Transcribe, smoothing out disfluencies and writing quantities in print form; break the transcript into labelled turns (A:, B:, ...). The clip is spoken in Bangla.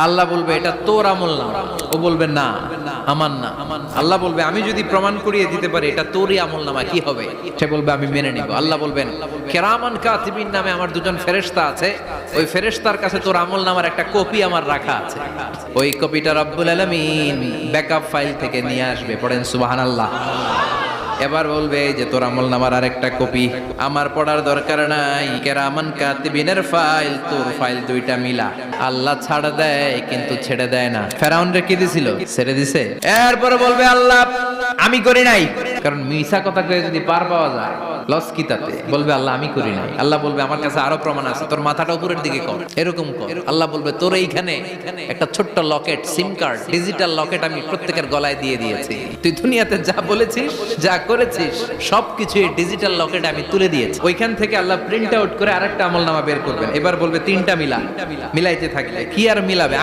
A: আল্লাহ বলবে এটা তোর আমল না, ও বলবে না আমার না। আল্লাহ বলবে আমি যদি প্রমাণ করিয়ে দিতে পারি এটা তোরই আমল নামা, কি হবে? সে বলবে আমি মেনে নিব। আল্লাহ বলবেন কেরামান কাতিবিন নামে আমার দুজন ফেরেশতা আছে, ওই ফেরেশতার কাছে তোর আমল নামার একটা কপি আমার রাখা আছে, ওই কপিটা রব্বুল আলামিন ব্যাকআপ ফাইল থেকে নিয়ে আসবে। পড়েন সুবহানাল্লাহ। এবার বলবে যে তোর আমল নামার আরেকটা কপি আমার পড়ার দরকার নাই, কেরামান কাতিবিনের ফাইল তোর ফাইল দুইটা মিলা। আল্লাহ ছাড় দেয় কিন্তু ছেড়ে দেয় না। ফেরাউন রে কি দিছিল? ছেড়ে দিছে। এরপরে বলবে আল্লাহ আমি করি নাই, কারণ মিছা কথা কয়ে যদি পার পাওয়া যায় লস কি তাতে? বলবে আল্লাহ আমি করি নাই। আল্লাহ বলবে আমার কাছে আরো প্রমাণ আছে, তোর মাথাটা উপরের দিকে কর, এরকম কর। আল্লাহ বলবে তোর এইখানে একটা ছোট্ট লকেট, সিম কার্ড, ডিজিটাল লকেট আমি প্রত্যেকের গলায় দিয়ে দিয়েছি। তুই দুনিয়াতে যা বলেছিস, যা করেছিস সবকিছু এই ডিজিটাল লকেট আমি তুলে দিয়েছি। ওইখান থেকে আল্লাহ প্রিন্ট আউট করে আরেকটা আমলনামা বের করবেন। এবার বলবে তিনটা মিলা, মিলাইতে থাকলে কি আর মিলাবে?